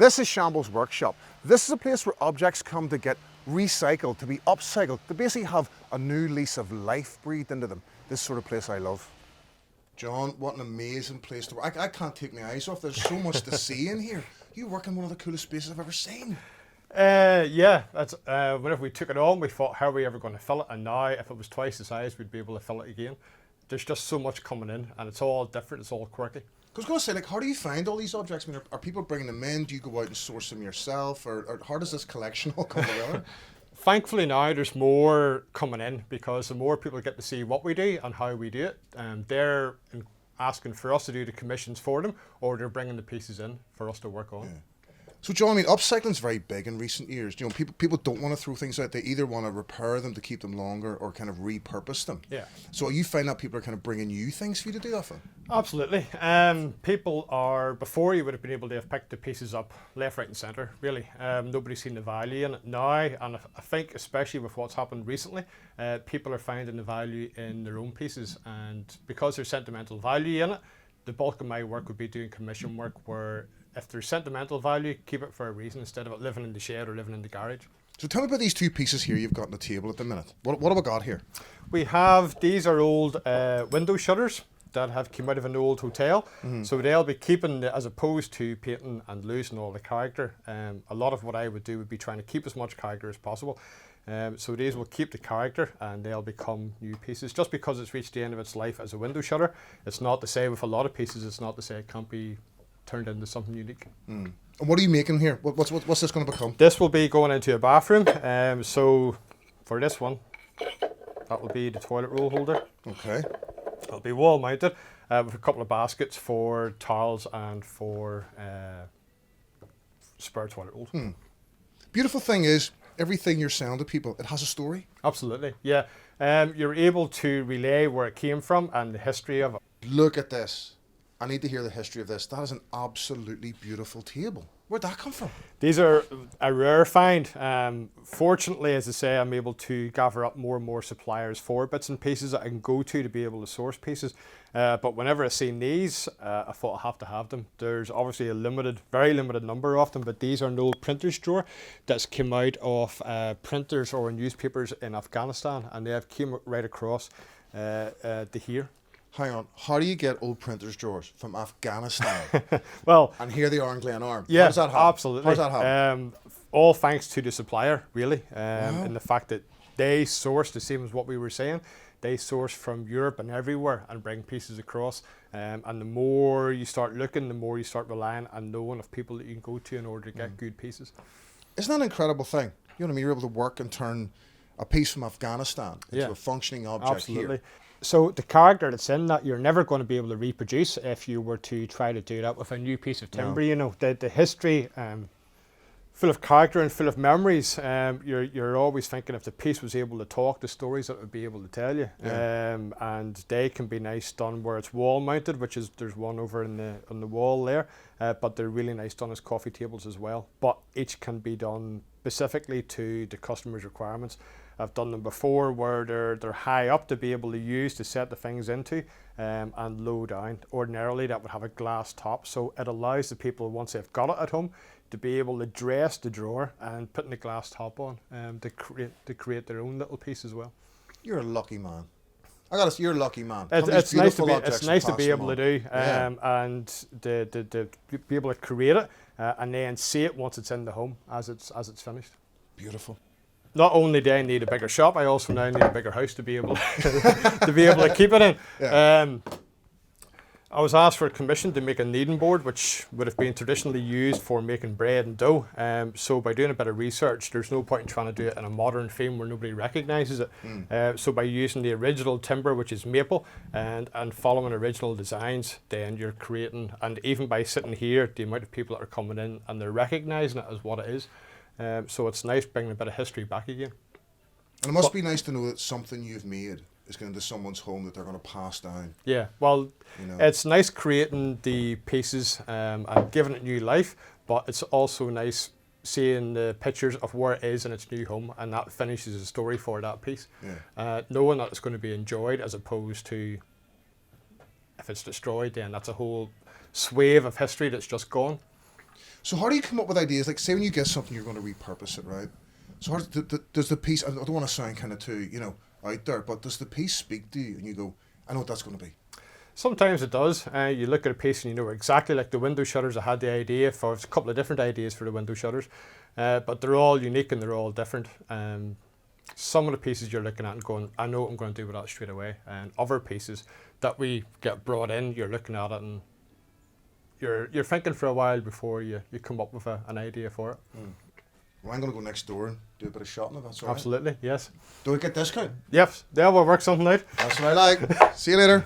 This is Shambles Workshop. This is a place where objects come to get recycled, to be upcycled, to basically have a new lease of life breathed into them. This sort of place I love. John, what an amazing place to work. I can't take my eyes off. There's so much to see in here. You work in one of the coolest spaces I've ever seen. Yeah, that's whenever we took it on, we thought, how are we ever going to fill it? And now, if it was twice the size, we'd be able to fill it again. There's just so much coming in, and it's all different, it's all quirky. I was going to say, like, how do you find all these objects? I mean, are people bringing them in? Do you go out and source them yourself? Or how does this collection all come together? Thankfully now there's more coming in, because the more people get to see what we do and how we do it, they're asking for us to do the commissions for them, or they're bringing the pieces in for us to work on. Yeah. So John, I mean, upcycling's very big in recent years. You know, people don't want to throw things out. They either want to repair them to keep them longer or kind of repurpose them. Yeah. So you find that people are kind of bringing you things for you to do that for? Absolutely. People are, before you would have been able to have picked the pieces up left, right and centre, really. Nobody's seen the value in it now, and I think especially with what's happened recently, people are finding the value in their own pieces, and because there's sentimental value in it, the bulk of my work would be doing commission work where if there's sentimental value, keep it for a reason instead of it living in the shed or living in the garage. So tell me about these two pieces here you've got on the table at the minute. What have we got here? These are old window shutters that have come out of an old hotel. Mm-hmm. So they'll be keeping, as opposed to painting and losing all the character. A lot of what I would do would be trying to keep as much character as possible. So these will keep the character and they'll become new pieces. Just because it's reached the end of its life as a window shutter, it's not to say with a lot of pieces, it's not to say it can't be turned into something unique. Mm. And what are you making here? What's this going to become? This will be going into a bathroom. So for this one, that will be the toilet roll holder. Okay. It'll be wall mounted with a couple of baskets for towels and for spare toilet rolls. Hmm. Beautiful thing is, everything you're selling to people, it has a story. Absolutely, yeah. You're able to relay where it came from and the history of it. Look at this. I need to hear the history of this. That is an absolutely beautiful table. Where'd that come from? These are a rare find. Fortunately, as I say, I'm able to gather up more and more suppliers for bits and pieces that I can go to be able to source pieces. But whenever I seen these, I thought I have to have them. There's obviously a very limited number of them, but these are an old printer's drawer that's come out of printers or newspapers in Afghanistan, and they have came right across to here. Hang on, how do you get old printers drawers from Afghanistan? Well, and here they are in Glenarm. Yeah, how does that happen? Absolutely. How does that happen? All thanks to the supplier, really, Wow. and the fact that they source the same as what we were saying. They source from Europe and everywhere and bring pieces across. And the more you start looking, the more you start relying on knowing of people that you can go to in order to get good pieces. Isn't that an incredible thing? You know what I mean? You're able to work and turn a piece from Afghanistan into a functioning object. Absolutely. Here. So the character that's in that, you're never going to be able to reproduce if you were to try to do that with a new piece of timber. No. You know, the history, full of character and full of memories. You're always thinking if the piece was able to talk, the stories that it would be able to tell you. Yeah. And they can be nice done where it's wall mounted, which is there's one over on the wall there. But they're really nice done as coffee tables as well. But each can be done specifically to the customer's requirements. I've done them before where they're high up to be able to use to set the things into, and low down. Ordinarily that would have a glass top, so it allows the people, once they've got it at home, to be able to dress the drawer and putting the glass top on, to create their own little piece as well. You're a lucky man. You're a lucky man. It's nice to be able to do, and to be able to create it and then see it once it's in the home as it's finished. Beautiful. Not only do I need a bigger shop, I also now need a bigger house to be able to keep it in. Yeah. I was asked for a commission to make a kneading board, which would have been traditionally used for making bread and dough. So by doing a bit of research, there's no point in trying to do it in a modern theme where nobody recognises it. So by using the original timber, which is maple, and following original designs, then you're creating, and even by sitting here, the amount of people that are coming in and they're recognising it as what it is. So it's nice bringing a bit of history back again. And it must be nice to know that something you've made is going into someone's home that they're going to pass down. Yeah, well, it's nice creating the pieces and giving it new life, but it's also nice seeing the pictures of where it is in its new home, and that finishes a story for that piece. Yeah. Knowing that it's going to be enjoyed, as opposed to if it's destroyed, then that's a whole swathe of history that's just gone. So how do you come up with ideas? Like, say when you get something, you're going to repurpose it, right? So does the piece? I don't want to sound kind of too, out there, but does the piece speak to you, and you go, I know what that's going to be? Sometimes it does. You look at a piece and you know exactly, like the window shutters. I had the idea for a couple of different ideas for the window shutters, but they're all unique and they're all different. Some of the pieces you're looking at and going, I know what I'm going to do with that straight away. And other pieces that we get brought in, you're looking at it and you're thinking for a while before you come up with an idea for it. Well, I'm going to go next door and do a bit of shopping if that's all right. Absolutely, yes. Do I get discount? Yep, yeah, we'll work something out. That's what I like. See you later.